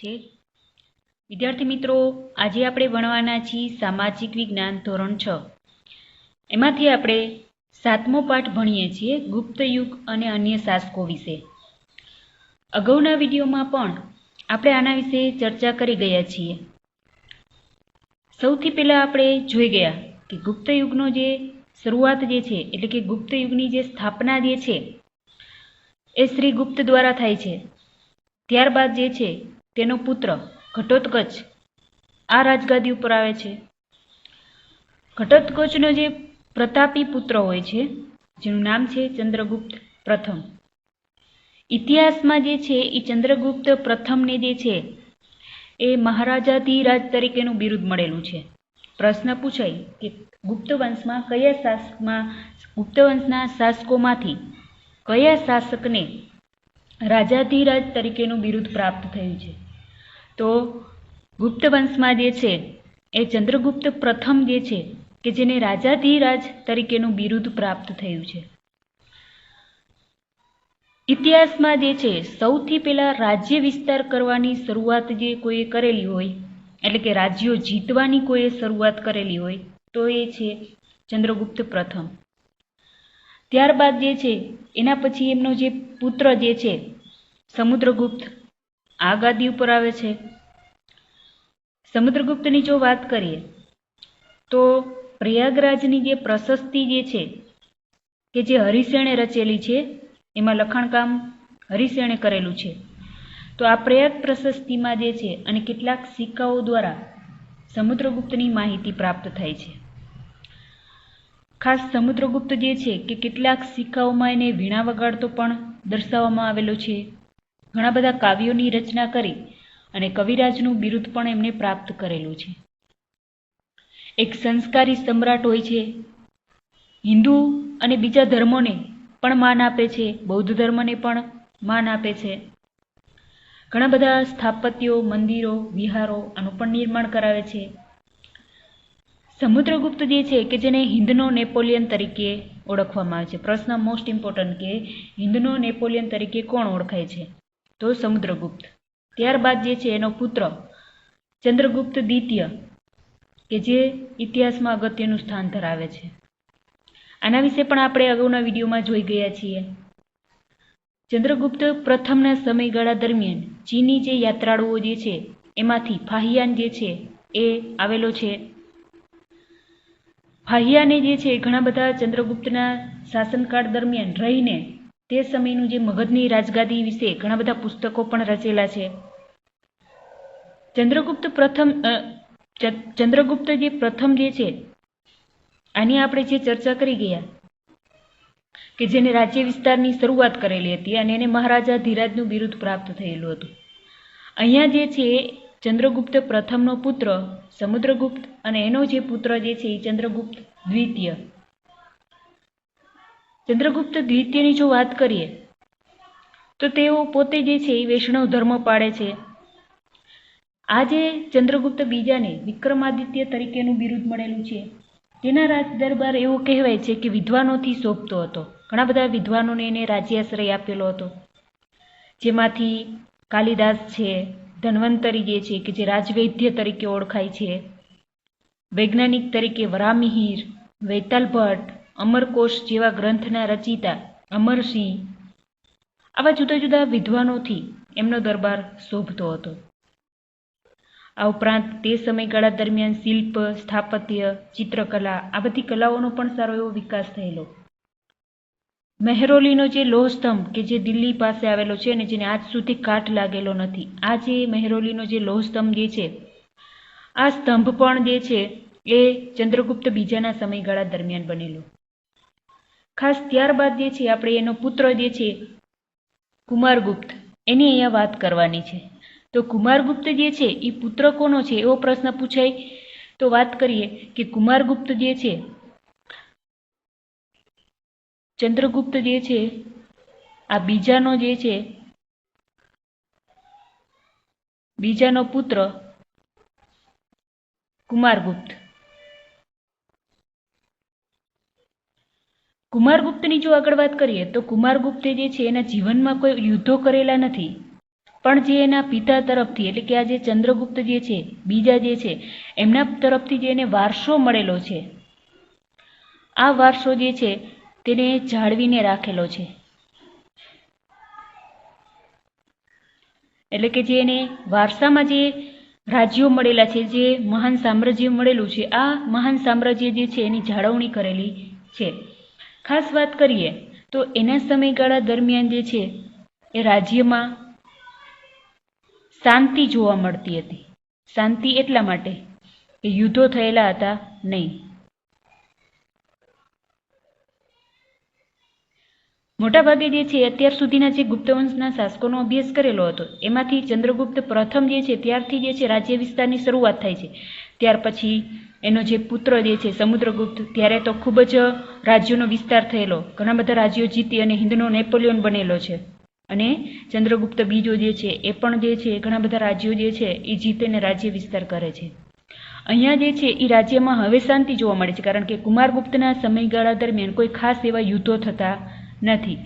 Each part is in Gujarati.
છે। વિદ્યાર્થી મિત્રો, આજે આપણે ભણવાના છીએ સામાજિક વિજ્ઞાન ધોરણ 6। એમાંથી આપણે 7મો પાઠ ભણીએ છીએ ગુપ્ત યુગ અને અન્ય શાસકો વિશે। અગાઉના વિડીયોમાં પણ આપણે આના વિશે ચર્ચા કરી ગયા છીએ। સૌથી પહેલા આપણે જોઈ ગયા કે ગુપ્ત યુગનો જે શરૂઆત જે છે એટલે કે ગુપ્ત યુગની જે સ્થાપના જે છે એ શ્રી ગુપ્ત દ્વારા થાય છે। ત્યારબાદ જે છે તેનો પુત્ર ઘટોત્કચ આ રાજગાદી ઉપર આવે છે। ઘટોત્કચનો જે પ્રતાપી પુત્ર હોય છે જેનું નામ છે ચંદ્રગુપ્ત પ્રથમ। ઇતિહાસમાં જે છે એ ચંદ્રગુપ્ત પ્રથમને જે છે એ મહારાજાધિરાજ તરીકેનું બિરુદ મળેલું છે। પ્રશ્ન પૂછાય કે ગુપ્ત વંશમાં ગુપ્ત વંશના શાસકોમાંથી કયા શાસકને રાજાધિરાજ તરીકેનું બિરુદ પ્રાપ્ત થયું છે? તો ગુપ્ત વંશમાં જે છે એ ચંદ્રગુપ્ત પ્રથમ જે છે કે જેને રાજાધિરાજ તરીકેનું બિરુદ પ્રાપ્ત થયું છે। ઇતિહાસમાં જે છે સૌથી પહેલા રાજ્ય વિસ્તાર કરવાની શરૂઆત જે કોઈએ કરેલી હોય એટલે કે રાજ્યો જીતવાની કોઈએ શરૂઆત કરેલી હોય તો એ છે ચંદ્રગુપ્ત પ્રથમ। ત્યારબાદ જે છે એના પછી એમનો જે પુત્ર જે છે સમુદ્રગુપ્ત આ ગાદી ઉપર આવે છે। સમુદ્રગુપ્તની જો વાત કરીએ તો પ્રયાગરાજની જે પ્રશસ્તિ જે છે કે જે હરિસેણે રચેલી છે એમાં લખાણકામ હરિસેણે કરેલું છે। તો આ પ્રયાગ પ્રશસ્તિમાં જે છે અને કેટલાક સિક્કાઓ દ્વારા સમુદ્રગુપ્તની માહિતી પ્રાપ્ત થાય છે। ખાસ સમુદ્રગુપ્ત જે છે કે કેટલાક સિક્કાઓમાં એને વીણા વગાડતો પણ દર્શાવવામાં આવેલો છે। ઘણા બધા કાવ્યોની રચના કરી અને કવિરાજનું બિરુદ પણ એમને પ્રાપ્ત કરેલું છે। એક સંસ્કારી સમ્રાટ હોય છે, હિન્દુ અને બીજા ધર્મોને પણ માન આપે છે, બૌદ્ધ ધર્મને પણ માન આપે છે। ઘણા બધા સ્થાપત્યો, મંદિરો, વિહારો આનું પણ નિર્માણ કરાવે છે। સમુદ્રગુપ્ત જે છે કે જેને હિન્દનો નેપોલિયન તરીકે ઓળખવામાં આવે છે। પ્રશ્ન મોસ્ટ ઇમ્પોર્ટન્ટ કે હિન્દનો નેપોલિયન તરીકે કોણ ઓળખાય છે? તો સમુદ્રગુપ્ત। ત્યારબાદ જે છે એનો પુત્ર ચંદ્રગુપ્ત દ્વિતીય કે જે ઇતિહાસમાં અગત્યનું સ્થાન ધરાવે છે। આના વિશે પણ આપણે અગાઉના વિડીયોમાં જોઈ ગયા છીએ। ચંદ્રગુપ્ત પ્રથમના સમયગાળા દરમિયાન ચીની જે યાત્રાળુઓ જે છે એમાંથી ફાહિયાન જે છે એ આવેલો છે। ફાહિયાને જે છે ઘણા બધા ચંદ્રગુપ્તના શાસનકાળ દરમિયાન રહીને તે સમયનું જે મગધની રાજગાદી વિશે ઘણા બધા પુસ્તકો પણ રચેલા છે। ચંદ્રગુપ્ત જે પ્રથમ જે છે આની આપણે જે ચર્ચા કરી ગયા કે જેને રાજ્ય વિસ્તારની શરૂઆત કરેલી હતી અને એને મહારાજા ધીરાજનું બિરુદ પ્રાપ્ત થયેલું હતું। અહીંયા જે છે ચંદ્રગુપ્ત પ્રથમનો પુત્ર સમુદ્રગુપ્ત અને એનો જે પુત્ર જે છે એ ચંદ્રગુપ્ત દ્વિતીય। ચંદ્રગુપ્ત દ્વિતીયની જો વાત કરીએ તો તેઓ પોતે જે છે એ વૈષ્ણવ ધર્મ પાળે છે। આ જે ચંદ્રગુપ્ત બીજાને વિક્રમાદિત્ય તરીકેનું બિરુદ મળેલું છે તેના રાજ દરબાર એવો કહેવાય છે કે વિદ્વાનોથી શોભતો હતો। ઘણા બધા વિદ્વાનોને એને રાજ્યાશ્રય આપેલો હતો, જેમાંથી કાલિદાસ છે, ધન્વંતરી જે છે કે જે રાજવૈદ્ય તરીકે ઓળખાય છે, વૈજ્ઞાનિક તરીકે વરામિહિર, વૈતાલ ભટ્ટ, અમરકોશ જેવા ગ્રંથના રચિતા અમરસિંહ આવા જુદા જુદા વિદ્વાનોથી એમનો દરબાર શોભતો હતો। આ ઉપરાંત તે સમયગાળા દરમિયાન શિલ્પ, સ્થાપત્ય, ચિત્રકલા આ બધી કલાઓનો પણ સારો એવો વિકાસ થયેલો। મહેરૌલીનો જે લોહસ્તંભ કે જે દિલ્હી પાસે આવેલો છે અને જેને આજ સુધી કાટ લાગેલો નથી, આ જે મહેરૌલીનો જે લોહસ્તંભ જે છે આ સ્તંભ પણ જે છે એ ચંદ્રગુપ્ત બીજાના સમયગાળા દરમિયાન બનેલો। ખાસ ત્યારબાદ જે છે આપણે એનો પુત્ર જે છે કુમારગુપ્ત એની અહીંયા વાત કરવાની છે। તો કુમારગુપ્ત જે છે એ પુત્ર કોનો છે એવો પ્રશ્ન પૂછાય તો વાત કરીએ કે કુમારગુપ્ત જે છે ચંદ્રગુપ્ત જે છે આ બીજાનો પુત્ર કુમારગુપ્ત। કુમારગુપ્તની જો આગળ વાત કરીએ તો કુમારગુપ્તે જે છે એના જીવનમાં કોઈ યુદ્ધો કરેલા નથી, પણ જે એના પિતા તરફથી એટલે કે આ જે ચંદ્રગુપ્ત જે છે બીજા જે છે એમના તરફથી જે એને વારસો મળેલો છે, આ વારસો જે છે તેને જાળવીને રાખેલો છે. એટલે કે જે એને વારસામાં જે રાજ્યો મળેલા છે, જે મહાન સામ્રાજ્ય મળેલું છે, આ મહાન સામ્રાજ્ય જે છે એની જાળવણી કરેલી છે. ખાસ વાત કરીએ તો એના સમયગાળા દરમિયાન જે છે એ રાજ્યમાં શાંતિ જોવા મળતી હતી. શાંતિ એટલા માટે કે યુદ્ધો થયેલા હતા નહીં. મોટાભાગે જે છે અત્યાર સુધીના જે ગુપ્તવંશના શાસકોનો અભ્યાસ કરેલો હતો એમાંથી ચંદ્રગુપ્ત પ્રથમ જે છે ત્યારથી જે છે રાજ્ય વિસ્તારની શરૂઆત થાય છે. ત્યાર પછી એનો જે પુત્ર જે છે સમુદ્રગુપ્ત, ત્યારે તો ખૂબ જ રાજ્યોનો વિસ્તાર થયેલો, ઘણા બધા રાજ્યો જીતી અને હિન્દનો નેપોલિયન બનેલો છે. અને ચંદ્રગુપ્ત બીજો જે છે એ પણ જે છે ઘણા બધા રાજ્યો જે છે એ જીતે અને રાજ્ય વિસ્તાર કરે છે. અહીંયા જે છે એ રાજ્યમાં હવે શાંતિ જોવા મળે છે, કારણ કે કુમારગુપ્તના સમયગાળા દરમિયાન કોઈ ખાસ એવા યુદ્ધો થતા નથી.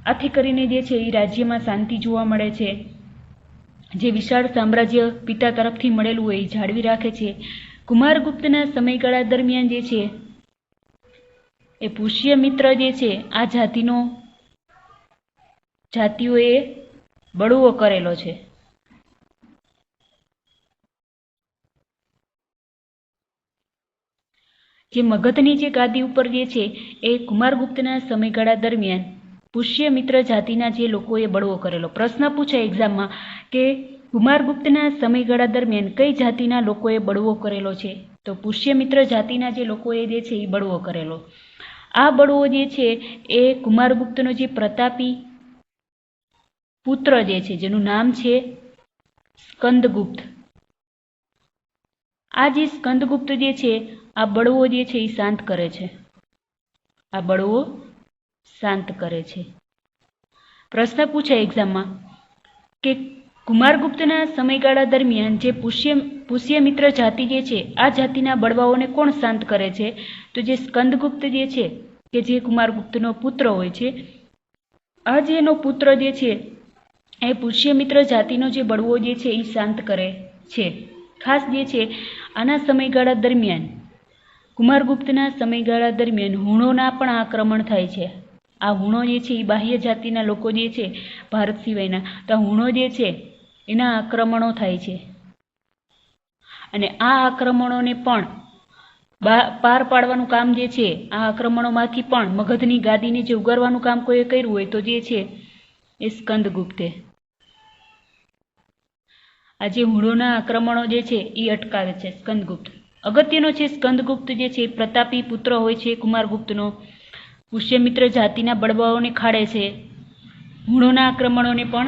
આથી કરીને જે છે એ રાજ્યમાં શાંતિ જોવા મળે છે. જે વિશાળ સામ્રાજ્ય પિતા તરફથી મળેલું હોય એ જાળવી રાખે છે. કુમારગુપ્તના સમયગાળા દરમિયાન જે છે એ પુષ્યમિત્ર જે છે આ જાતિઓએ બળવો કરેલો છે. જે મગધની જે ગાદી ઉપર જે છે એ કુમારગુપ્તના સમયગાળા દરમિયાન પુષ્યમિત્ર જાતિના જે લોકોએ બળવો કરેલો. પ્રશ્ન પૂછાય એક્ઝામમાં કે કુમારગુપ્તના સમયગાળા દરમિયાન કઈ જાતિના લોકોએ બળવો કરેલો છે? તો પુષ્યમિત્ર જાતિના જે લોકોએ જે છે એ બળવો કરેલો. આ બળવો જે છે એ કુમારગુપ્તનો જે પ્રતાપી પુત્ર જે છે જેનું નામ છે સ્કંદગુપ્ત, આ જે સ્કંદગુપ્ત જે છે આ બળવો જે છે એ શાંત કરે છે. આ બળવો શાંત કરે છે. પ્રશ્ન પૂછાય એક્ઝામમાં કે કુમારગુપ્તના સમયગાળા દરમિયાન જે પુષ્યમિત્ર જાતિ જે છે આ જાતિના બળવાઓને કોણ શાંત કરે છે? તો જે સ્કંદગુપ્ત જે છે કે જે કુમારગુપ્તનો પુત્ર હોય છે, આ જે એનો પુત્ર જે છે એ પુષ્યમિત્ર જાતિનો જે બળવો જે છે એ શાંત કરે છે. ખાસ જે છે આના સમયગાળા દરમિયાન કુમારગુપ્તના સમયગાળા દરમિયાન હુણોના પણ આક્રમણ થાય છે. આ હુણો જે છે એ બાહ્ય જાતિના લોકો જે છે ભારત સિવાયના, તો હુણો જે છે એના આક્રમણો થાય છે. અને આ આક્રમણોને પણ પાર પાડવાનું કામ જે છે, આ આક્રમણોમાંથી પણ મગધની ગાદીને જે ઉગારવાનું કામ કોઈએ કર્યું હોય તો જે છે એ સ્કંદગુપ્તે. આ જે હુણોના આક્રમણો જે છે એ અટકાવે છે સ્કંદગુપ્ત. અગત્યનો છે સ્કંદગુપ્ત જે છે પ્રતાપી પુત્ર હોય છે કુમારગુપ્તનો, પુષ્યમિત્ર જાતિના બળવાઓને ખાડે છે, હુણોના આક્રમણોને પણ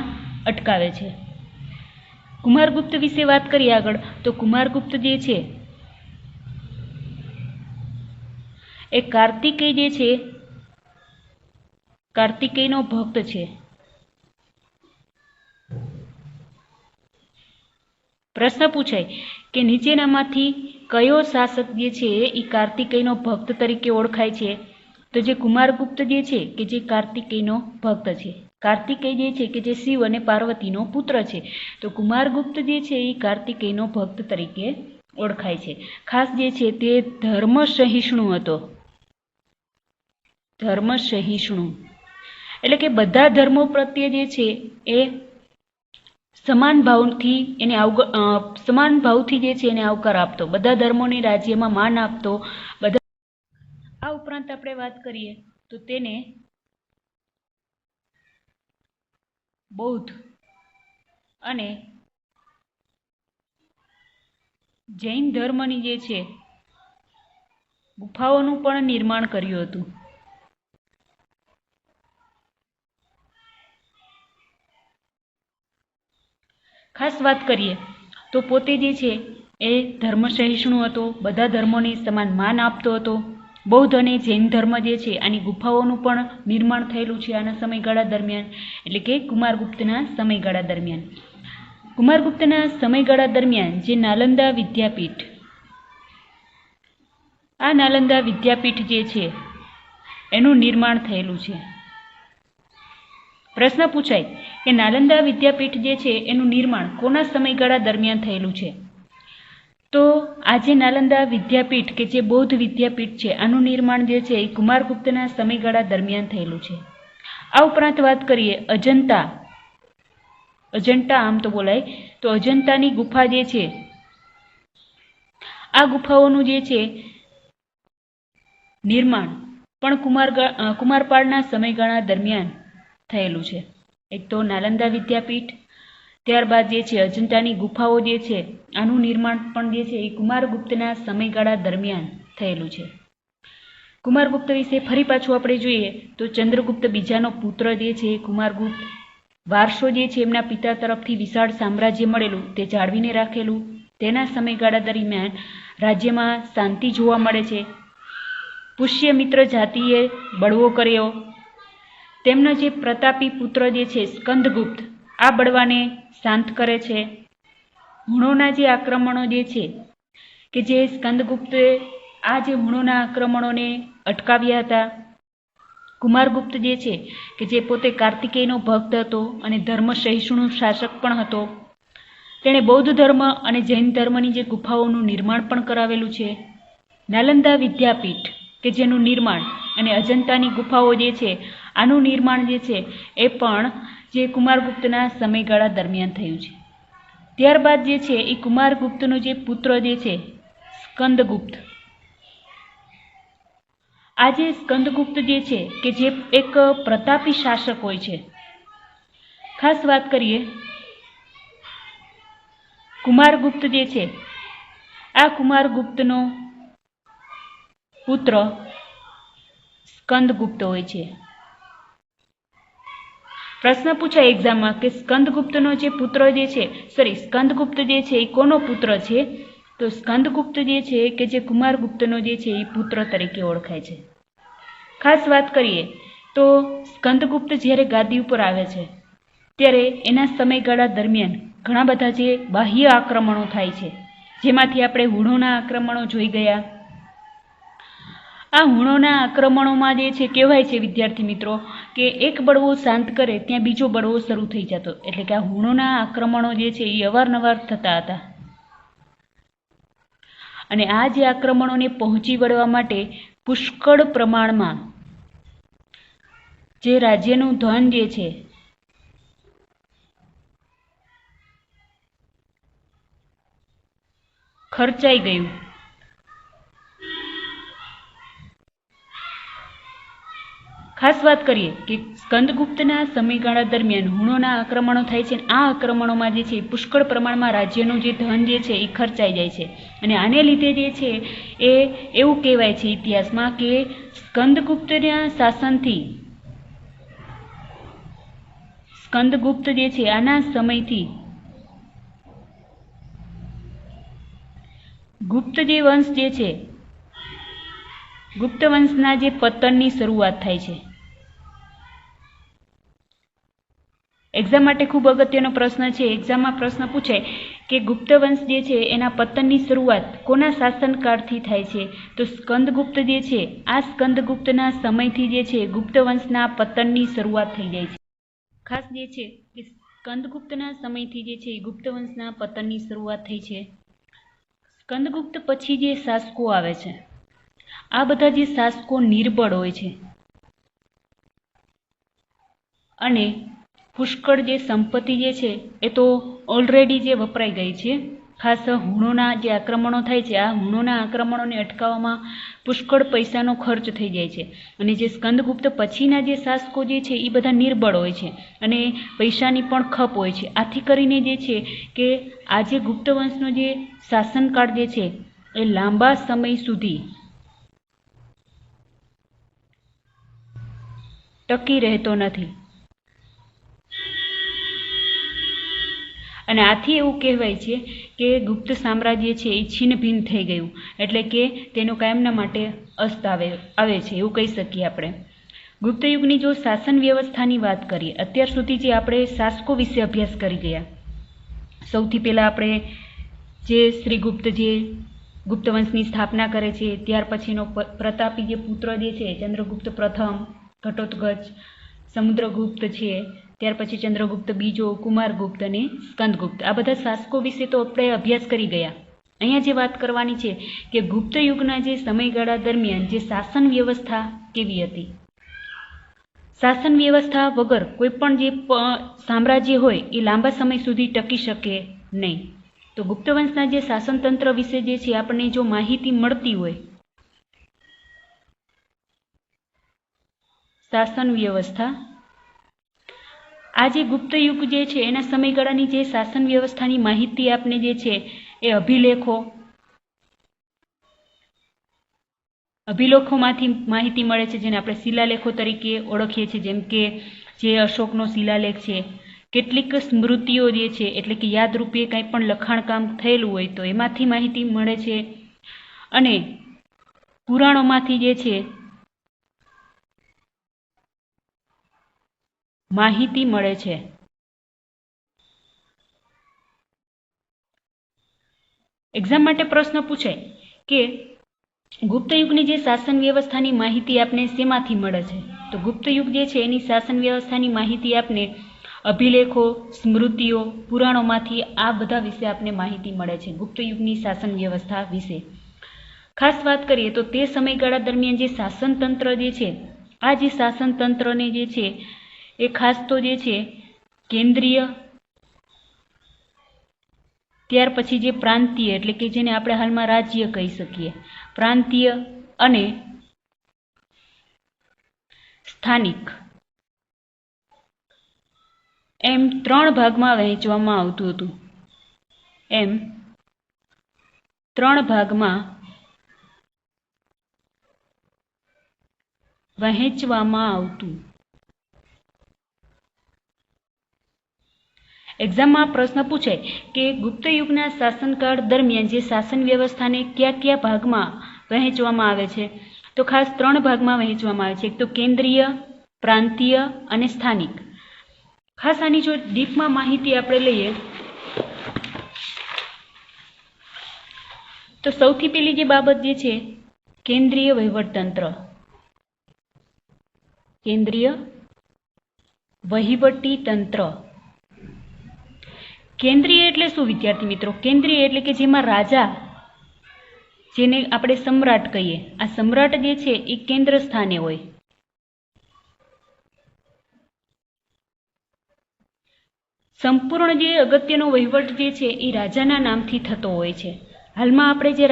અટકાવે છે. કુમારગુપ્ત વિશે વાત કરીએ આગળ તો કુમારગુપ્ત જે છે એ કાર્તિકેય જે છે કાર્તિકેયનો ભક્ત છે. પ્રશ્ન પૂછાય કે નીચેનામાંથી કયો શાસક જે છે એ કાર્તિકેયનો ભક્ત તરીકે ઓળખાય છે? તો જે કુમારગુપ્ત જે છે કે જે કાર્તિકેયનો ભક્ત છે. કાર્તિકેય જે છે કે જે શિવ અને પાર્વતીનો પુત્ર છે, તો કુમારગુપ્ત જે છે એ કાર્તિકેયનો ભક્ત તરીકે ઓળખાય છે. ખાસ જે છે તે ધર્મ સહિષ્ણુ હતો. ધર્મ સહિષ્ણુ એટલે કે બધા ધર્મો પ્રત્યે જે છે એ સમાન ભાવથી જે છે એને આવકાર આપતો, બધા ધર્મોને રાજ્યમાં માન આપતો. બધા આ ઉપરાંત આપણે વાત કરીએ તો તેને બૌદ્ધ અને જૈન ધર્મની જે છે ગુફાઓનું પણ નિર્માણ કર્યું હતું. ખાસ વાત કરીએ તો પોતે જે છે એ ધર્મ સહિષ્ણુ હતો, બધા ધર્મોને સમાન માન આપતો હતો. બૌદ્ધ અને જૈન ધર્મ જે છે આની ગુફાઓનું પણ નિર્માણ થયેલું છે આના સમયગાળા દરમિયાન, એટલે કે કુમારગુપ્તના સમયગાળા દરમિયાન. કુમારગુપ્તના સમયગાળા દરમિયાન જે નાલંદા વિદ્યાપીઠ, આ નાલંદા વિદ્યાપીઠ જે છે એનું નિર્માણ થયેલું છે. પ્રશ્ન પૂછાય કે નાલંદા વિદ્યાપીઠ જે છે એનું નિર્માણ કોના સમયગાળા દરમિયાન થયેલું છે? તો આજે નાલંદા વિદ્યાપીઠ કે જે બૌદ્ધ વિદ્યાપીઠ છે આનું નિર્માણ જે છે એ કુમારગુપ્તના સમયગાળા દરમિયાન થયેલું છે. આ ઉપરાંત વાત કરીએ અજંતા આમ તો બોલાય તો અજંતાની ગુફા જે છે આ ગુફાઓનું જે છે નિર્માણ પણ કુમારપાળના સમયગાળા દરમિયાન થયેલું છે. એક તો નાલંદા વિદ્યાપીઠ, ત્યારબાદ જે છે અજંતાની ગુફાઓ જે છે આનું નિર્માણ પણ જે છે એ કુમારગુપ્તના સમયગાળા દરમિયાન થયેલું છે. કુમારગુપ્ત વિશે ફરી પાછું આપણે જોઈએ તો ચંદ્રગુપ્ત બીજાનો પુત્ર જે છે કુમારગુપ્ત, વારસો જે છે એમના પિતા તરફથી વિશાળ સામ્રાજ્ય મળેલું તે જાળવીને રાખેલું. તેના સમયગાળા દરમિયાન રાજ્યમાં શાંતિ જોવા મળે છે. પુષ્યમિત્ર જાતિએ બળવો કર્યો. તેમનો જે પ્રતાપી પુત્ર જે છે સ્કંદગુપ્ત આ બળવાને શાંત કરે છે. હુણોના જે આક્રમણો જે છે કે જે સ્કંદગુપ્તે આ જે હુણોના આક્રમણોને અટકાવ્યા હતા. કુમારગુપ્ત જે છે કે જે પોતે કાર્તિકેયનો ભક્ત હતો અને ધર્મ સહિષ્ણુ શાસક પણ હતો. તેણે બૌદ્ધ ધર્મ અને જૈન ધર્મની જે ગુફાઓનું નિર્માણ પણ કરાવેલું છે. નાલંદા વિદ્યાપીઠ કે જેનું નિર્માણ અને અજંતાની ગુફાઓ જે છે આનું નિર્માણ જે છે એ પણ જે કુમારગુપ્તના સમયગાળા દરમિયાન થયું છે. ત્યારબાદ જે છે એ કુમારગુપ્તનો જે પુત્ર જે છે સ્કંદગુપ્ત, આ જે સ્કંદગુપ્ત જે છે કે જે એક પ્રતાપી શાસક હોય છે. ખાસ વાત કરીએ કુમારગુપ્ત જે છે આ કુમારગુપ્તનો પુત્ર સ્કંદગુપ્ત હોય છે. પ્રશ્ન પૂછાય એક્ઝામમાં કે સ્કંદગુપ્તનો જે પુત્ર જે છે સ્કંદગુપ્ત જે છે એ કોનો પુત્ર છે? તો સ્કંદગુપ્ત જે છે કે જે કુમારગુપ્તનો જે છે એ પુત્ર તરીકે ઓળખાય છે. ખાસ વાત કરીએ તો સ્કંદગુપ્ત જ્યારે ગાદી ઉપર આવે છે ત્યારે એના સમયગાળા દરમિયાન ઘણા બધા જે બાહ્ય આક્રમણો થાય છે, જેમાંથી આપણે હુણોના આક્રમણો જોઈ ગયા. આ હુણોના આક્રમણોમાં જે છે કહેવાય છે વિદ્યાર્થી મિત્રો કે એક બળવો શાંત કરે ત્યાં બીજો બળવો શરૂ થઈ જતો. એટલે કે આ હુણોના આક્રમણો જે છે એ અવારનવાર થતા હતા. અને આ જે આક્રમણોને પહોંચી વળવા માટે પુષ્કળ પ્રમાણમાં જે રાજ્યનું ધન જે છે ખર્ચાઈ ગયું. ખાસ વાત કરીએ કે સ્કંદગુપ્તના સમયગાળા દરમિયાન હુણોના આક્રમણો થાય છે. આ આક્રમણોમાં જે છે પુષ્કળ પ્રમાણમાં રાજ્યનું જે ધન જે છે એ ખર્ચાઈ જાય છે. અને આને લીધે જે છે એ એવું કહેવાય છે ઇતિહાસમાં કે સ્કંદગુપ્તના શાસનથી સ્કંદગુપ્ત જે છે આના સમયથી ગુપ્ત જે વંશ જે છે ગુપ્ત વંશના જે પતનની શરૂઆત થાય છે. એક્ઝામ માટે ખૂબ અગત્યનો પ્રશ્ન છે. એક્ઝામમાં પ્રશ્ન પૂછાય કે ગુપ્ત વંશ જે છે એના પતનની શરૂઆત કોના શાસનકાળથી થાય છે? તો સ્કંદગુપ્ત જે છે આ સ્કંદગુપ્તના સમયથી જે છે ગુપ્ત વંશના પતનની શરૂઆત થઈ જાય છે. ખાસ જે છે કે સ્કંદગુપ્તના સમયથી જે છે ગુપ્ત વંશના પતનની શરૂઆત થઈ છે. સ્કંદગુપ્ત પછી જે શાસકો આવે છે આ બધા જે શાસકો નિર્બળ હોય છે અને પુષ્કળ જે સંપત્તિ જે છે એ તો ઓલરેડી જે વપરાઈ ગઈ છે. ખાસ હુણોના જે આક્રમણો થાય છે આ હુણોના આક્રમણોને અટકાવવામાં પુષ્કળ પૈસાનો ખર્ચ થઈ જાય છે. અને જે સ્કંદગુપ્ત પછીના જે શાસકો જે છે એ બધા નિર્બળ હોય છે અને પૈસાની પણ ખપ હોય છે. આથી કરીને જે છે કે આજે ગુપ્ત વંશનો જે શાસનકાળ જે છે એ લાંબા સમય સુધી ટકી રહેતો નથી. અને આથી એવું કહેવાય છે કે ગુપ્ત સામ્રાજ્ય છે એ છિન્ન ભિન્ન થઈ ગયું. એટલે કે તેનો કાયમના માટે અસ્ત આવે છે એવું કહી શકીએ આપણે. ગુપ્ત યુગની જો શાસન વ્યવસ્થાની વાત કરીએ, અત્યાર સુધી જે આપણે શાસકો વિશે અભ્યાસ કરી ગયા. સૌથી પહેલાં આપણે જે શ્રીગુપ્ત જે ગુપ્ત વંશની સ્થાપના કરે છે, ત્યાર પછીનો પ્રતાપી જે પુત્ર જે છે ચંદ્રગુપ્ત પ્રથમ, ઘટોત્કચ, સમુદ્રગુપ્ત છે, ત્યાર પછી ચંદ્રગુપ્ત બીજો, કુમારગુપ્ત અને સ્કંદગુપ્ત, આ બધા શાસકો વિશે તો આપણે અભ્યાસ કરી ગયા. અહીંયા જે વાત કરવાની છે કે ગુપ્ત યુગના જે સમયગાળા દરમિયાન જે શાસન વ્યવસ્થા કેવી હતી. શાસન વ્યવસ્થા વગર કોઈ પણ જે સામ્રાજ્ય હોય એ લાંબા સમય સુધી ટકી શકે નહીં. તો ગુપ્ત વંશના જે શાસનતંત્ર વિશે જે છે આપણને જો માહિતી મળતી હોય, શાસન વ્યવસ્થા, આ જે ગુપ્ત યુગ જે છે એના સમયગાળાની જે શાસન વ્યવસ્થાની માહિતી આપને જે છે એ અભિલેખોમાંથી માહિતી મળે છે, જેને આપણે શિલાલેખો તરીકે ઓળખીએ છીએ. જેમ કે જે અશોકનો શિલાલેખ છે, કેટલીક સ્મૃતિઓ જે છે એટલે કે યાદરૂપે કંઈ પણ લખાણકામ થયેલું હોય તો એમાંથી માહિતી મળે છે, અને પુરાણોમાંથી જે છે માહિતી મળે છે. એક્ઝામ માટે પ્રશ્ન પૂછાય કે ગુપ્ત યુગની જે શાસન વ્યવસ્થાની માહિતી આપને શેમાંથી મળે છે? તો ગુપ્ત યુગ જે છે એની શાસન વ્યવસ્થાની માહિતી આપને અભિલેખો, સ્મૃતિઓ, પુરાણોમાંથી આ બધા વિશે આપને માહિતી મળે છે ગુપ્ત યુગની શાસન વ્યવસ્થા વિશે. ખાસ વાત કરીએ તો તે સમયગાળા દરમિયાન જે શાસનતંત્ર જે છે, આ જે શાસનતંત્રને જે છે એ ખાસ તો જે છે કેન્દ્રીય, ત્યાર પછી જે પ્રાંતીય એટલે કે જેને આપણે હાલમાં રાજ્ય કહી શકીએ, પ્રાંતીય અને સ્થાનિક, એમ 3 ભાગમાં વહેંચવામાં આવતું હતું. એક્ઝામમાં પ્રશ્ન પૂછાય કે ગુપ્ત યુગના શાસનકાળ દરમિયાન જે શાસન વ્યવસ્થાને કયા કયા ભાગમાં વહેંચવામાં આવે છે? તો ખાસ 3 ભાગમાં વહેંચવામાં આવે છે. એક તો કેન્દ્રીય, પ્રાંતીય અને સ્થાનિક. ખાસ આની જો ડીપમાં માહિતી આપણે લઈએ તો સૌથી પહેલી જે બાબત જે છે કેન્દ્રીય વહીવટતંત્ર. કેન્દ્રીય વહીવટી તંત્ર. કેન્દ્રીય એટલે શું વિદ્યાર્થી મિત્રો? કેન્દ્રીય એટલે કે જેમાં રાજા, જેને આપણે સમ્રાટ કહીએ, આ સમ્રાટ જે છે એ કેન્દ્ર સ્થાને હોય. સંપૂર્ણ જે અગત્યનો વહીવટ જે છે એ રાજાના નામથી થતો હોય છે. હાલમાં આપણે જે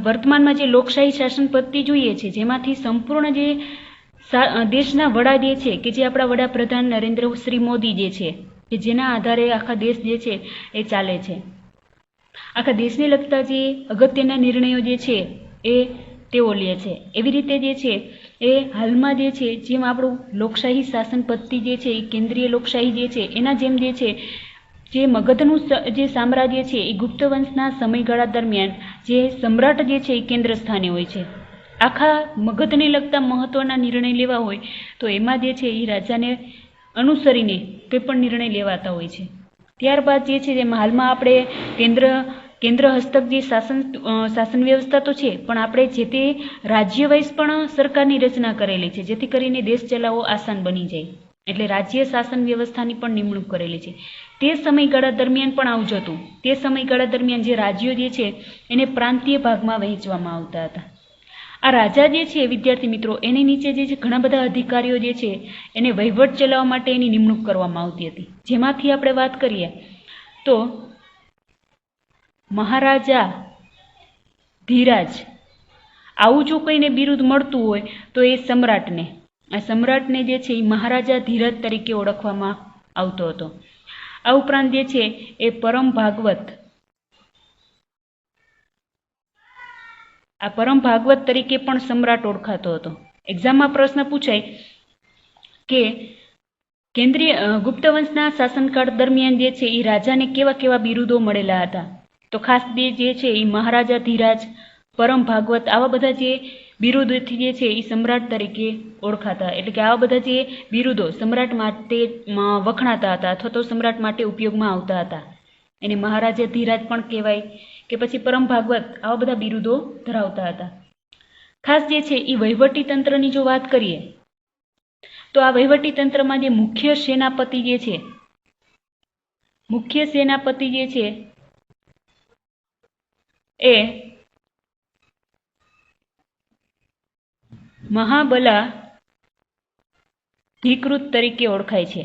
વર્તમાનમાં જે લોકશાહી શાસન પદ્ધતિ જોઈએ છે, જેમાંથી સંપૂર્ણ જે દેશના વડા જે છે કે જે આપણા વડાપ્રધાન નરેન્દ્ર શ્રી મોદી જે છે, કે જેના આધારે આખા દેશ જે છે એ ચાલે છે. આખા દેશને લગતા જે અગત્યના નિર્ણયો જે છે એ તેઓ લે છે. એવી રીતે જે છે એ હાલમાં જે છે જેમ આપણું લોકશાહી શાસન પદ્ધતિ જે છે એ કેન્દ્રીય લોકશાહી જે છે એના જેમ જે છે જે મગધનું જે સામ્રાજ્ય છે એ ગુપ્ત વંશના સમયગાળા દરમિયાન જે સમ્રાટ જે છે એ કેન્દ્ર સ્થાને હોય છે. આખા મગધને લગતા મહત્વના નિર્ણય લેવા હોય તો એમાં જે છે એ રાજાને અનુસરીને કોઈ પણ નિર્ણય લેવાતા હોય છે. ત્યારબાદ જે છે જેમાં હાલમાં આપણે કેન્દ્ર હસ્તક જે શાસન વ્યવસ્થા તો છે, પણ આપણે જે તે રાજ્ય વાઇઝ પણ સરકારની રચના કરેલી છે, જેથી કરીને દેશ ચલાવવો આસાન બની જાય. એટલે રાજ્ય શાસન વ્યવસ્થાની પણ નિમણૂક કરેલી છે. તે સમયગાળા દરમિયાન પણ આવું જ હતું. તે સમયગાળા દરમિયાન જે રાજ્યો જે છે એને પ્રાંતીય ભાગમાં વહેંચવામાં આવતા હતા. આ રાજા જે છે વિદ્યાર્થી મિત્રો, એની નીચે જે છે ઘણા બધા અધિકારીઓ જે છે એને વહીવટ ચલાવવા માટે એની નિમણૂક કરવામાં આવતી હતી. જેમાંથી આપણે વાત કરીએ તો મહારાજા ધીરાજ, આવું જો કોઈને બિરુદ મળતું હોય તો એ સમ્રાટને, આ સમ્રાટને જે છે એ મહારાજા ધીરાજ તરીકે ઓળખવામાં આવતો હતો. આ ઉપરાંત જે છે એ પરમ ભાગવત, આ પરમ ભાગવત તરીકે પણ સમ્રાટ ઓળખાતો હતો. એક્ઝામમાં પ્રશ્ન પૂછાય કે ગુપ્ત વંશના શાસનકાળ દરમિયાન જે છે એ રાજાને કેવા કેવા બિરુદો મળેલા હતા? તો ખાસ જે છે એ મહારાજા ધીરાજ, પરમ ભાગવત, આવા બધા જે બિરુદોથી જે છે એ સમ્રાટ તરીકે ઓળખાતા. એટલે કે આવા બધા જે બિરુદો સમ્રાટ માટે વખણાતા હતા અથવા તો સમ્રાટ માટે ઉપયોગમાં આવતા હતા, એને મહારાજા ધીરાજ પણ કહેવાય કે પછી પરમ ભાગવત, આવા બધા બિરુદો ધરાવતા હતા. ખાસ જે છે એ વહીવટી તંત્રની જો વાત કરીએ તો આ વહીવટી તંત્રમાં જે મુખ્ય સેનાપતિ જે છે, મુખ્ય સેનાપતિ જે છે એ મહાબલાધિકૃત તરીકે ઓળખાય છે.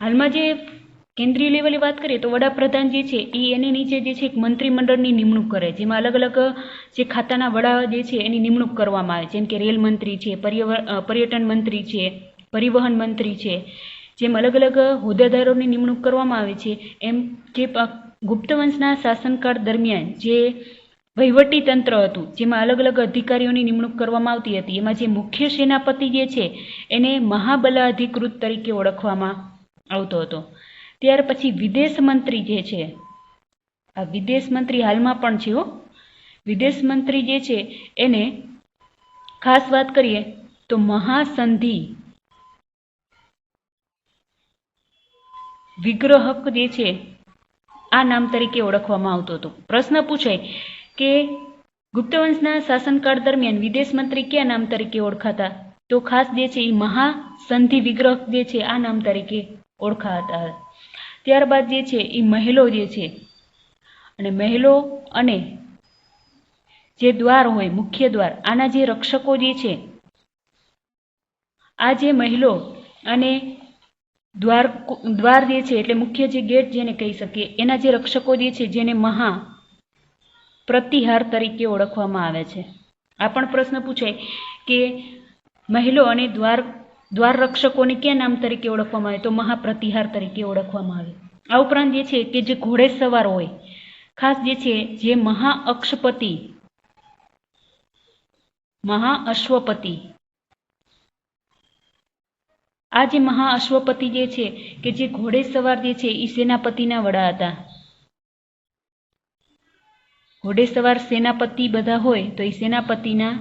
હાલમાં જે કેન્દ્રીય લેવલે વાત કરીએ તો વડાપ્રધાન જે છે એ એની નીચે જે છે એક મંત્રીમંડળની નિમણૂક કરે, જેમાં અલગ અલગ જે ખાતાના વડા જે છે એની નિમણૂક કરવામાં આવે, જેમ કે રેલ મંત્રી છે, પર્યટન મંત્રી છે, પરિવહન મંત્રી છે, જેમ અલગ અલગ હોદ્દેદારોની નિમણૂક કરવામાં આવે છે. એમ જે ગુપ્ત વંશના શાસનકાળ દરમિયાન જે વહીવટી તંત્ર હતું, જેમાં અલગ અલગ અધિકારીઓની નિમણૂક કરવામાં આવતી હતી, એમાં જે મુખ્ય સેનાપતિ જે છે એને મહાબલાધિકૃત તરીકે ઓળખવામાં આવતો હતો. ત્યાર પછી વિદેશ મંત્રી જે છે, આ વિદેશ મંત્રી હાલમાં પણ છે. વિદેશ મંત્રી જે છે એને ખાસ વાત કરીએ તો મહાસંધિ વિગ્રહક જે છે આ નામ તરીકે ઓળખવામાં આવતો હતો. પ્રશ્ન પૂછાય કે ગુપ્ત વંશના શાસનકાળ દરમિયાન વિદેશ મંત્રી કયા નામ તરીકે ઓળખાતા? તો ખાસ જે છે એ મહાસંધિ વિગ્રહક જે છે આ નામ તરીકે ઓળખાતા. ત્યારબાદ જે છે એ મહેલો જે છે, અને મહેલો અને જે દ્વાર હોય, મુખ્ય દ્વાર, આના જે રક્ષકો જે છે, આ જે મહેલો અને દ્વાર જે છે એટલે મુખ્ય જે ગેટ જેને કહી શકીએ, એના જે રક્ષકો જે છે જેને મહા પ્રતિહાર તરીકે ઓળખવામાં આવે છે. આ પણ પ્રશ્ન પૂછાય કે મહેલો અને દ્વાર રક્ષકોને કયા નામ તરીકે ઓળખવામાં આવે? તો મહાપ્રતિહાર તરીકે ઓળખવામાં આવે. આ ઉપરાંત જે છે કે જે ઘોડેસવાર હોય, ખાસ જે છે જે મહાઅશ્વપતિ આ જે મહાઅશ્વપતિ જે છે કે જે ઘોડેસવાર જે છે એ સેનાપતિના વડા હતા. ઘોડેસવાર સેનાપતિ બધા હોય તો એ સેનાપતિના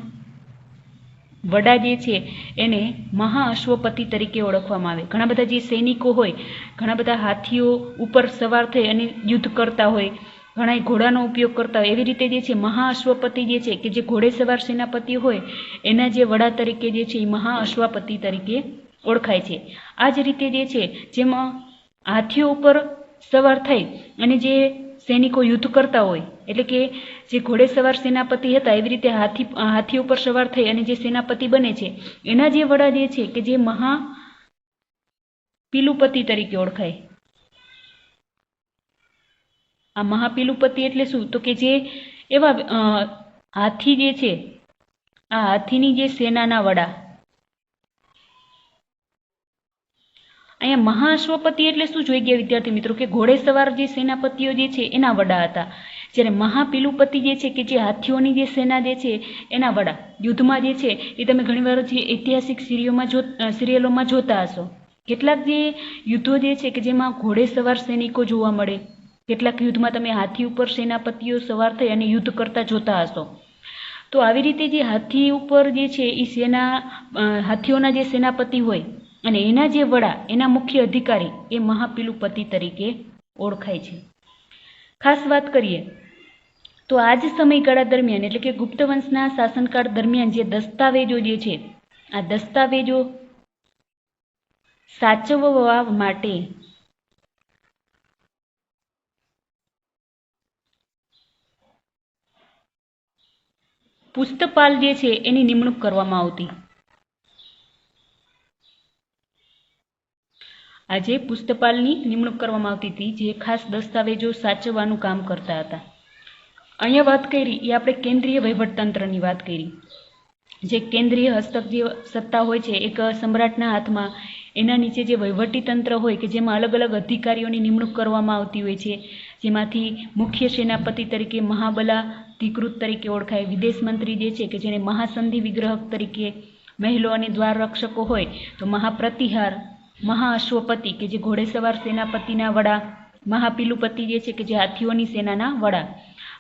વડા જે છે એને મહાઅશ્વપતિ તરીકે ઓળખવામાં આવે. ઘણા બધા જે સૈનિકો હોય, ઘણા બધા હાથીઓ ઉપર સવાર થઈ અને યુદ્ધ કરતા હોય, ઘણા ઘોડાનો ઉપયોગ કરતા હોય, એવી રીતે જે છે મહાઅશ્વપતિ જે છે કે જે ઘોડેસવાર સેનાપતિ હોય એના જે વડા તરીકે જે છે એ મહાઅશ્વપતિ તરીકે ઓળખાય છે. આ જ રીતે જે છે જેમાં હાથીઓ ઉપર સવાર થઈ અને જે સૈનિકો યુદ્ધ કરતા હોય, એટલે કે જે ઘોડેસવાર સેનાપતિ હતા એવી રીતે હાથી ઉપર સવાર થઈ અને જે સેનાપતિ બને છે એના જે વડા જે છે કે જે મહાપિલુપતિ તરીકે ઓળખાય. આ મહાપિલુપતિ એટલે શું? તો કે જે એવા હાથી જે છે, આ હાથીની જે સેનાના વડા. અહીંયા મહાઅશ્વપતિ એટલે શું જોઈ ગયા વિદ્યાર્થી મિત્રો? કે ઘોડેસવાર જે સેનાપતિઓ જે છે એના વડા હતા. જ્યારે મહાપિલુપતિ જે છે કે જે હાથીઓની જે સેના જે છે એના વડા. યુદ્ધમાં જે છે એ તમે ઘણીવાર જે ઐતિહાસિક સિરિયલોમાં જોતા હશો. કેટલાક જે યુદ્ધો જે છે કે જેમાં ઘોડેસવાર સૈનિકો જોવા મળે, કેટલાક યુદ્ધમાં તમે હાથી ઉપર સેનાપતિઓ સવાર થઈ અને યુદ્ધ કરતા જોતા હશો. તો આવી રીતે જે હાથી ઉપર જે છે એ હાથીઓના જે સેનાપતિ હોય અને એના જે વડા, એના મુખ્ય અધિકારી એ મહાપિલુપતિ તરીકે ઓળખાય છે. ખાસ વાત કરીએ તો આ જ સમયગાળા દરમિયાન, એટલે કે ગુપ્ત વંશના શાસનકાળ દરમિયાન જે દસ્તાવેજો જે છે, આ દસ્તાવેજો સાચવવા માટે પુસ્તપાલ જે છે એની નિમણૂક કરવામાં આવતી. આજે પુસ્તપાલની નિમણૂક કરવામાં આવતી હતી, જે ખાસ દસ્તાવેજો સાચવવાનું કામ કરતા હતા. અહીંયા વાત કરી એ આપણે કેન્દ્રીય વહીવટતંત્રની વાત કરી. જે કેન્દ્રીય હસ્તક જે સત્તા હોય છે એક સમ્રાટના હાથમાં, એના નીચે જે વહીવટી તંત્ર હોય કે જેમાં અલગ અલગ અધિકારીઓની નિમણૂક કરવામાં આવતી હોય છે, જેમાંથી મુખ્ય સેનાપતિ તરીકે મહાબલાધિકૃત તરીકે ઓળખાય, વિદેશ મંત્રી જે છે કે જેને મહાસંધિ વિગ્રહક તરીકે, મહેલો અને દ્વાર રક્ષકો હોય તો મહાપ્રતિહાર, મહાઅશ્વપતિ કે જે ઘોડેસવાર સેનાપતિના વડા, મહાપિલુપતિ જે છે કે જે હાથીઓની સેનાના વડા,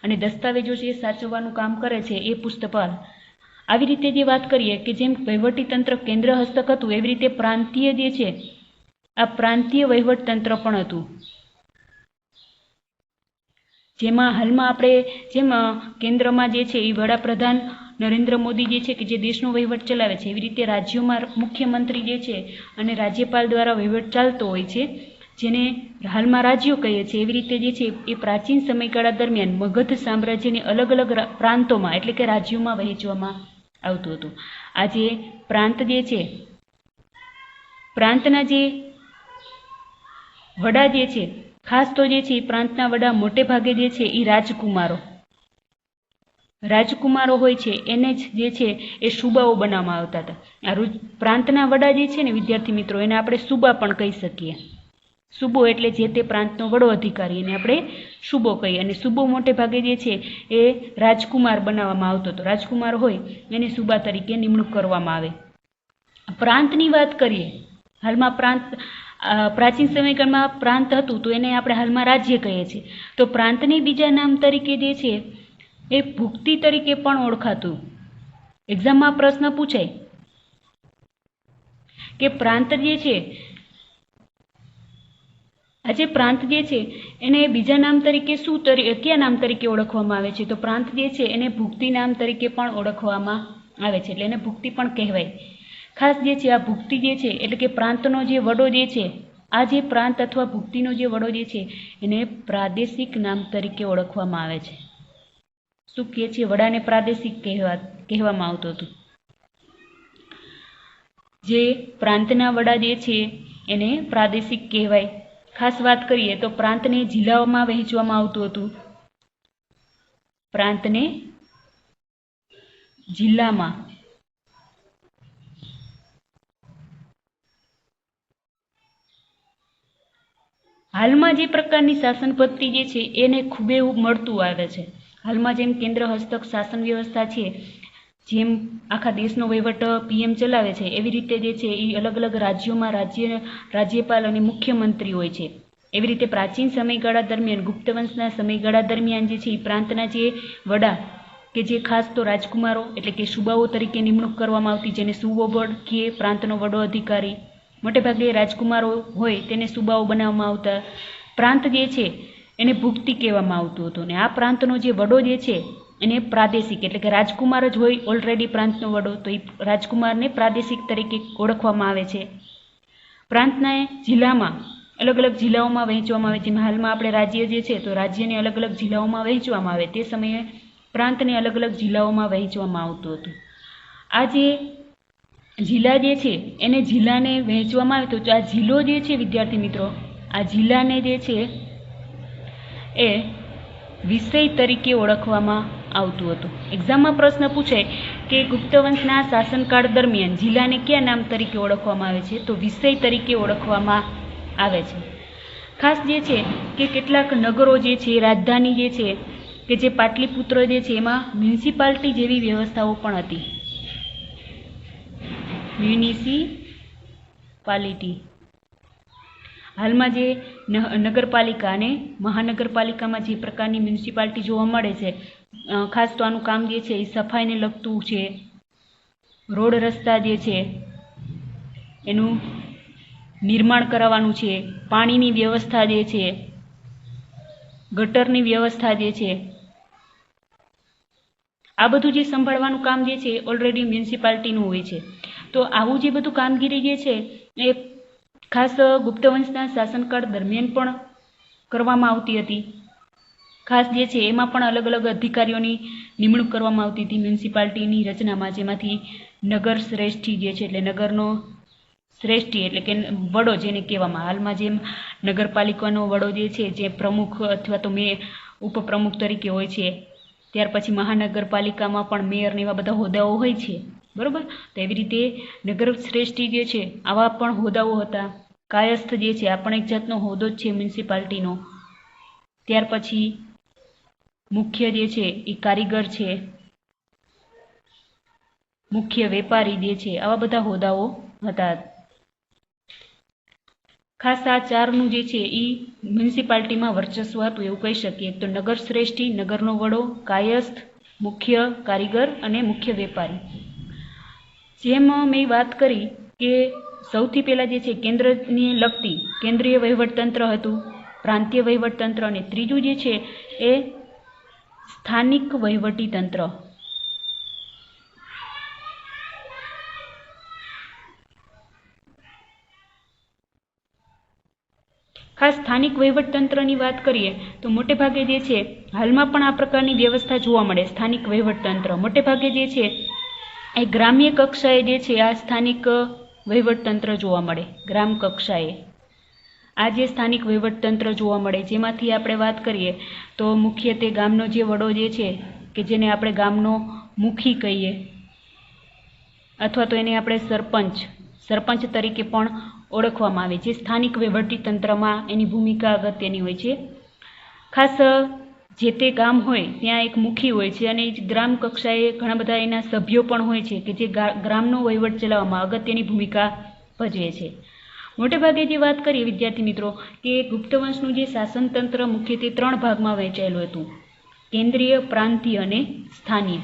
અને દસ્તાવેજો જે સાચવવાનું કામ કરે છે એ પુસ્તપાલ. આવી રીતે જે વાત કરીએ કે જેમ વહીવટીતંત્ર કેન્દ્ર હસ્તક હતું એવી રીતે પ્રાંતીય જે છે આ પ્રાંતીય વહીવટતંત્ર પણ હતું, જેમાં હાલમાં આપણે જેમ કેન્દ્રમાં જે છે એ વડાપ્રધાન નરેન્દ્ર મોદી જે છે કે જે દેશનો વહીવટ ચલાવે છે, એવી રીતે રાજ્યોમાં મુખ્યમંત્રી જે છે અને રાજ્યપાલ દ્વારા વહીવટ ચાલતો હોય છે, જેને હાલમાં રાજ્યો કહીએ છીએ. એવી રીતે જે છે એ પ્રાચીન સમયગાળા દરમિયાન મગધ સામ્રાજ્યને અલગ અલગ પ્રાંતોમાં એટલે કે રાજ્યોમાં વહેંચવામાં આવતું હતું. આ જે પ્રાંત જે છે, પ્રાંતના જે વડા જે છે, ખાસ તો જે છે એ પ્રાંતના વડા મોટે ભાગે જે છે એ રાજકુમારો હોય છે, એને જ જે છે એ સુબાઓ બનાવવામાં આવતા હતા. આ પ્રાંતના વડા જે છે ને વિદ્યાર્થી મિત્રો, એને આપણે સુબા પણ કહી શકીએ. સુબો એટલે જે તે પ્રાંતનો વડો અધિકારી, એને આપણે સુબો કહીએ. અને સુબો મોટે ભાગે જે છે એ રાજકુમાર બનાવવામાં આવતો હતો. રાજકુમાર હોય એને સુબા તરીકે નિમણૂક કરવામાં આવે. પ્રાંતની વાત કરીએ, હાલમાં પ્રાચીન સમયગાળામાં પ્રાંત હતું તો એને આપણે હાલમાં રાજ્ય કહીએ છીએ. તો પ્રાંતને બીજા નામ તરીકે જે છે એ ભુક્તિ તરીકે પણ ઓળખાતું. એક્ઝામમાં પ્રશ્ન પૂછાય કે પ્રાંત જે છે, આ જે પ્રાંત જે છે એને બીજા નામ તરીકે કયા નામ તરીકે ઓળખવામાં આવે છે? તો પ્રાંત જે છે એને ભુક્તિ નામ તરીકે પણ ઓળખવામાં આવે છે, એટલે એને ભુક્તિ પણ કહેવાય. ખાસ જે છે આ ભુક્તિ જે છે એટલે કે પ્રાંતનો જે વડો જે છે, આ જે પ્રાંત અથવા ભુક્તિનો જે વડો જે છે એને પ્રાદેશિક નામ તરીકે ઓળખવામાં આવે છે. શું કહે છે? વડાને પ્રાદેશિક કહેવામાં આવતું હતું. જે પ્રાંતના વડા જે છે એને પ્રાદેશિક કહેવાય. ખાસ વાત કરીએ તો પ્રાંતને જિલ્લાઓમાં વહેંચવામાં આવતું હતું. પ્રાંતને જિલ્લામાં હાલમાં જે પ્રકારની શાસન પદ્ધતિ જે છે એને ખૂબ એવું મળતું આવે છે. હાલમાં જેમ કેન્દ્ર હસ્તક શાસન વ્યવસ્થા છે, જેમ આખા દેશનો વહીવટ પીએમ ચલાવે છે, એવી રીતે જે છે એ અલગ અલગ રાજ્યોમાં રાજ્યપાલ અને મુખ્યમંત્રી હોય છે. એવી રીતે પ્રાચીન સમયગાળા દરમિયાન, ગુપ્ત વંશના સમયગાળા દરમિયાન જે છે એ પ્રાંતના જે વડા કે જે ખાસ તો રાજકુમારો એટલે કે સુબાઓ તરીકે નિમણૂક કરવામાં આવતી, જેને સુબોબડ કે પ્રાંતનો વડો અધિકારી, મોટે ભાગે રાજકુમારો હોય તેને સુબાઓ બનાવવામાં આવતા. પ્રાંત જે છે એને ભુક્તિ કહેવામાં આવતું હતું. અને આ પ્રાંતનો જે વડો જે છે એને પ્રાદેશિક એટલે કે રાજકુમાર જ હોય ઓલરેડી પ્રાંતનો વડો, તો એ રાજકુમારને પ્રાદેશિક તરીકે ઓળખવામાં આવે છે. પ્રાંતના જિલ્લામાં અલગ અલગ જિલ્લાઓમાં વહેંચવામાં આવે. જેમાં હાલમાં આપણે રાજ્ય જે છે તો રાજ્યને અલગ અલગ જિલ્લાઓમાં વહેંચવામાં આવે, તે સમયે પ્રાંતને અલગ અલગ જિલ્લાઓમાં વહેંચવામાં આવતું હતું. આ જે જિલ્લા જે છે એને જિલ્લાને વહેંચવામાં આવે તો આ જિલ્લો જે છે વિદ્યાર્થી મિત્રો, આ જિલ્લાને જે છે એ વિષય તરીકે ઓળખવામાં આવતું હતું. એક્ઝામમાં પ્રશ્ન પૂછાય કે ગુપ્ત વંશના શાસનકાળ દરમિયાન જિલ્લાને કયા નામ તરીકે ઓળખવામાં આવે છે? તો વિષય તરીકે ઓળખવામાં આવે છે. ખાસ જે છે કે કેટલાક નગરો જે છે, રાજધાની જે છે કે જે પાટલીપુત્ર જે છે એમાં મ્યુનિસિપાલિટી જેવી વ્યવસ્થાઓ પણ હતી. મ્યુનિસિપાલિટી હાલમાં જે નગરપાલિકા અને મહાનગરપાલિકામાં જે પ્રકારની મ્યુનિસિપાલિટી જોવા મળે છે, ખાસ તો આનું કામ જે છે એ સફાઈને લગતું છે. રોડ રસ્તા જે છે એનું નિર્માણ કરાવવાનું છે, પાણીની વ્યવસ્થા જે છે, ગટરની વ્યવસ્થા જે છે, આ બધું જે સંભાળવાનું કામ જે છે ઓલરેડી મ્યુનિસિપાલિટીનું હોય છે. તો આવું જે બધું કામગીરી જે છે એ ખાસ ગુપ્ત વંશના શાસનકાળ દરમિયાન પણ કરવામાં આવતી હતી. ખાસ જે છે એમાં પણ અલગ અલગ અધિકારીઓની નિમણૂક કરવામાં આવતી હતી મ્યુનિસિપાલિટીની રચનામાં, જેમાંથી નગર શ્રેષ્ઠી જે છે એટલે નગરનો શ્રેષ્ઠી એટલે કે વડો જેને કહેવામાં, હાલમાં જેમ નગરપાલિકાનો વડો જે છે જે પ્રમુખ અથવા તો ઉપપ્રમુખ તરીકે હોય છે, ત્યાર પછી મહાનગરપાલિકામાં પણ મેયર ને એવા બધા હોદ્દાઓ હોય છે, બરોબર. તો એવી રીતે નગર શ્રેષ્ઠી જે છે આવા પણ હોદ્દાઓ હતા. કાયસ્થ જે છે આ પણ એક જાતનો હોદ્દો જ છે મ્યુનિસિપાલિટીનો. ત્યાર પછી મુખ્ય જે છે એ કારીગર છે, મુખ્ય વેપારી જે છે, આવા બધા હોદ્દાઓ હતા. ખાસ આ ચારનું જે છે એ મ્યુનિસિપાલિટીમાં વર્ચસ્વ હતું એવું કહી શકીએ. તો નગર શ્રેષ્ઠી, નગરનો વડો, કાયસ્થ, મુખ્ય કારીગર અને મુખ્ય વેપારી. જેમ મેં વાત કરી કે સૌથી પહેલાં જે છે કેન્દ્રને લગતી કેન્દ્રીય વહીવટતંત્ર હતું, પ્રાંતીય વહીવટતંત્ર, અને ત્રીજું જે છે એ સ્થાનિક વહીવટી તંત્ર. ખાસ સ્થાનિક વહીવટતંત્રની વાત કરીએ તો મોટે ભાગે જે છે હાલમાં પણ આ પ્રકારની વ્યવસ્થા જોવા મળે. સ્થાનિક વહીવટતંત્ર મોટે ભાગે જે છે એ ગ્રામ્ય કક્ષાએ જે છે આ સ્થાનિક વહીવટતંત્ર જોવા મળે. ગ્રામ કક્ષાએ આ જે સ્થાનિક વહીવટતંત્ર જોવા મળે, જેમાંથી આપણે વાત કરીએ તો મુખ્યત્વે ગામનો જે વડો જે છે કે જેને આપણે ગામનો મુખી કહીએ અથવા તો એને આપણે સરપંચ તરીકે પણ ઓળખવામાં આવે, જે સ્થાનિક વહીવટીતંત્રમાં એની ભૂમિકા અગત્યની હોય છે. ખાસ જે તે ગામ હોય ત્યાં એક મુખી હોય છે અને ગ્રામ કક્ષાએ ઘણા બધા એના સભ્યો પણ હોય છે કે જે ગ્રામનો વહીવટ ચલાવવામાં અગત્યની ભૂમિકા ભજવે છે. મોટેભાગે જે વાત કરીએ વિદ્યાર્થી મિત્રો કે ગુપ્ત વંશનું જે શાસનતંત્ર મુખ્યત્વે 3 ભાગમાં વહેંચાયેલું હતું: કેન્દ્રીય, પ્રાંતીય અને સ્થાનીય.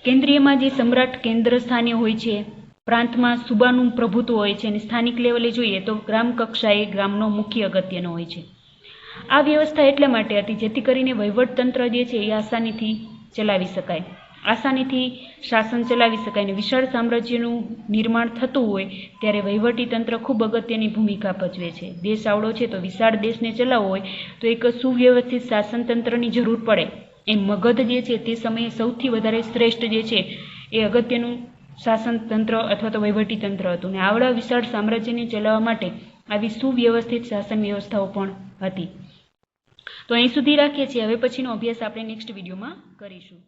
કેન્દ્રીયમાં જે સમ્રાટ કેન્દ્ર સ્થાને હોય છે, પ્રાંતમાં સુબાનું પ્રભુત્વ હોય છે અને સ્થાનિક લેવલે જોઈએ તો ગ્રામ કક્ષાએ ગ્રામનો મુખ્ય અગત્યનો હોય છે. આ વ્યવસ્થા એટલા માટે હતી જેથી કરીને વહીવટતંત્ર જે છે એ આસાનીથી ચલાવી શકાય, આસાનીથી શાસન ચલાવી શકાય. અને વિશાળ સામ્રાજ્યનું નિર્માણ થતું હોય ત્યારે વહીવટીતંત્ર ખૂબ અગત્યની ભૂમિકા ભજવે છે. દેશ આવડો છે તો વિશાળ દેશને ચલાવવો હોય તો એક સુવ્યવસ્થિત શાસનતંત્રની જરૂર પડે. એમ મગધ જે છે તે સમયે સૌથી વધારે શ્રેષ્ઠ જે છે એ અગત્યનું શાસનતંત્ર અથવા તો વહીવટીતંત્ર હતું. ને આવડા વિશાળ સામ્રાજ્યને ચલાવવા માટે આવી સુવ્યવસ્થિત શાસન વ્યવસ્થાઓ પણ હતી. તો અહીં સુધી રાખીએ છીએ. હવે પછીનો અભ્યાસ આપણે નેક્સ્ટ વિડીયોમાં કરીશું.